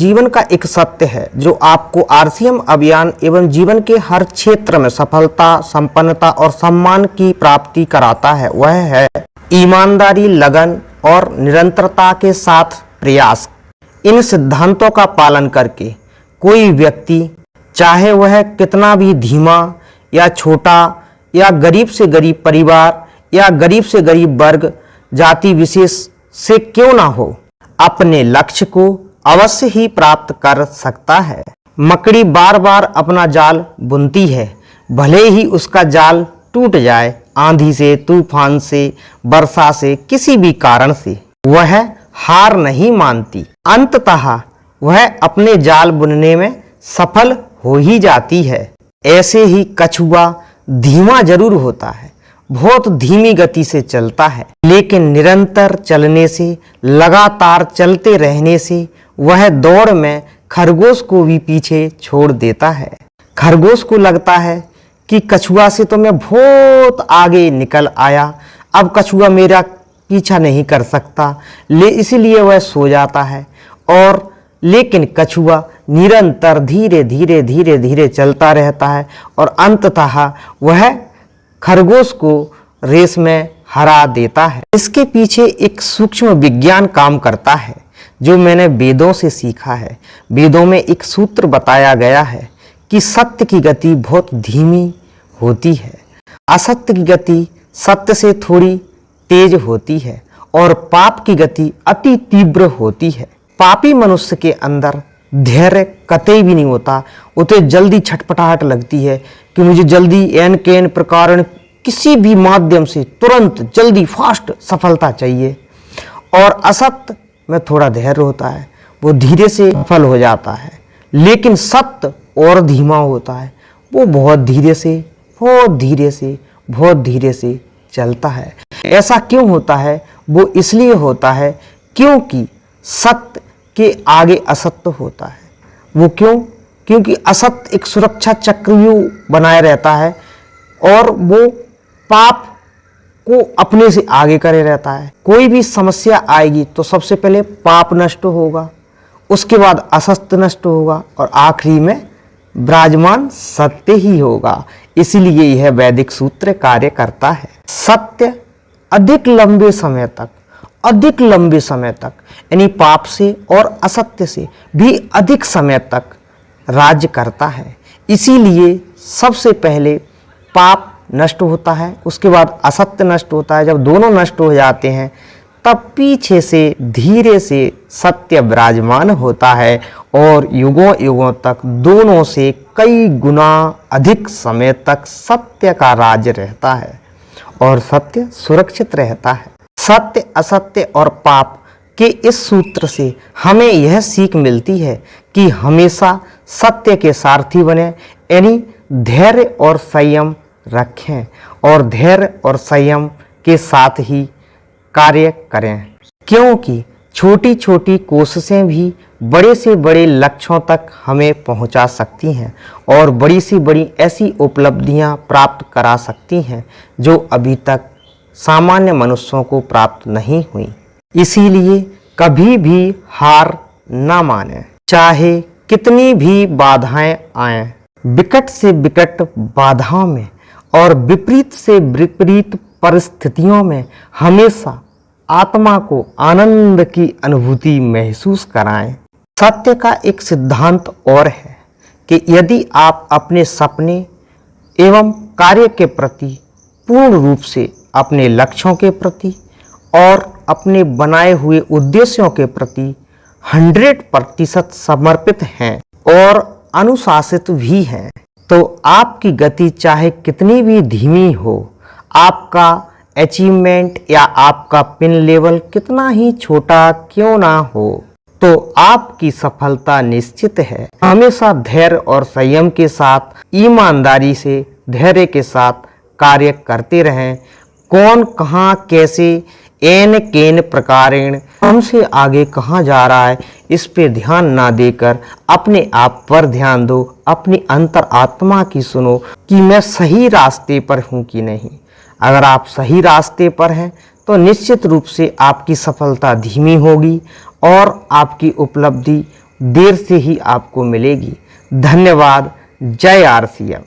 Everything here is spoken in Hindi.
जीवन का एक सत्य है जो आपको आरसीएम अभियान एवं जीवन के हर क्षेत्र में सफलता, संपन्नता और सम्मान की प्राप्ति कराता है, वह है ईमानदारी, लगन और निरंतरता के साथ प्रयास। इन सिद्धांतों का पालन करके कोई व्यक्ति, चाहे वह कितना भी धीमा या छोटा या गरीब से गरीब परिवार या गरीब से गरीब वर्ग, जाति विशेष से क्यों ना हो, अपने लक्ष्य को अवश्य ही प्राप्त कर सकता है। मकड़ी बार बार अपना जाल बुनती है, भले ही उसका जाल टूट जाए, आंधी से, तूफान से, वर्षा से, किसी भी कारण से वह हार नहीं मानती। अंततः वह अपने जाल बुनने में सफल हो ही जाती है। ऐसे ही कछुआ धीमा जरूर होता है, बहुत धीमी गति से चलता है, लेकिन निरंतर चलने से, लगातार चलते रहने से वह दौड़ में खरगोश को भी पीछे छोड़ देता है। खरगोश को लगता है कि कछुआ से तो मैं बहुत आगे निकल आया, अब कछुआ मेरा पीछा नहीं कर सकता, इसलिए वह सो जाता है। और लेकिन कछुआ निरंतर धीरे धीरे धीरे धीरे चलता रहता है और अंततः वह खरगोश को रेस में हरा देता है। इसके पीछे एक सूक्ष्म विज्ञान काम करता है जो मैंने वेदों से सीखा है। वेदों में एक सूत्र बताया गया है कि सत्य की गति बहुत धीमी होती है, असत्य की गति सत्य से थोड़ी तेज होती है और पाप की गति अति तीव्र होती है। पापी मनुष्य के अंदर धैर्य कतई भी नहीं होता, उसे जल्दी छटपटाहट लगती है कि मुझे जल्दी एन के एन प्रकार किसी भी माध्यम से तुरंत जल्दी फास्ट सफलता चाहिए। और असत्य में थोड़ा धैर्य होता है, वो धीरे से सफल हो जाता है। लेकिन सत्य और धीमा होता है, वो बहुत धीरे से बहुत धीरे से बहुत धीरे से चलता है। ऐसा क्यों होता है? वो इसलिए होता है क्योंकि सत्य के आगे असत्य होता है। वो क्यों? क्योंकि असत्य एक सुरक्षा चक्रव्यूह बनाए रहता है और वो पाप को अपने से आगे करे रहता है। कोई भी समस्या आएगी तो सबसे पहले पाप नष्ट होगा, उसके बाद असत्य नष्ट होगा और आखिरी में विराजमान सत्य ही होगा। इसीलिए यह वैदिक सूत्र कार्य करता है। सत्य अधिक लंबे समय तक यानी पाप से और असत्य से भी अधिक समय तक राज्य करता है। इसीलिए सबसे पहले पाप नष्ट होता है, उसके बाद असत्य नष्ट होता है। जब दोनों नष्ट हो जाते हैं तब पीछे से धीरे से सत्य विराजमान होता है और युगों युगों तक दोनों से कई गुना अधिक समय तक सत्य का राज्य रहता है और सत्य सुरक्षित रहता है। सत्य, असत्य और पाप के इस सूत्र से हमें यह सीख मिलती है कि हमेशा सत्य के सारथी बने, यानी धैर्य और संयम रखें और धैर्य और संयम के साथ ही कार्य करें, क्योंकि छोटी छोटी कोशिशें भी बड़े से बड़े लक्ष्यों तक हमें पहुंचा सकती हैं और बड़ी से बड़ी ऐसी उपलब्धियां प्राप्त करा सकती हैं जो अभी तक सामान्य मनुष्यों को प्राप्त नहीं हुई। इसीलिए कभी भी हार ना माने, चाहे कितनी भी बाधाएं आएं। विकट से विकट बाधाओं में और विपरीत से विपरीत परिस्थितियों में हमेशा आत्मा को आनंद की अनुभूति महसूस कराएं। सत्य का एक सिद्धांत और है कि यदि आप अपने सपने एवं कार्य के प्रति पूर्ण रूप से, अपने लक्ष्यों के प्रति और अपने बनाए हुए उद्देश्यों के प्रति 100% समर्पित हैं और अनुशासित भी हैं, तो आपकी गति चाहे कितनी भी धीमी हो, आपका अचीवमेंट या आपका पिन लेवल कितना ही छोटा क्यों ना हो, तो आपकी सफलता निश्चित है। हमेशा धैर्य और संयम के साथ, ईमानदारी से, धैर्य के साथ कार्य करते रहें। कौन कहाँ कैसे एन केन प्रकारेण हमसे आगे कहाँ जा रहा है, इस पे ध्यान ना देकर अपने आप पर ध्यान दो, अपनी अंतर आत्मा की सुनो कि मैं सही रास्ते पर हूँ कि नहीं। अगर आप सही रास्ते पर हैं तो निश्चित रूप से आपकी सफलता धीमी होगी और आपकी उपलब्धि देर से ही आपको मिलेगी। धन्यवाद। जय आरसीएम।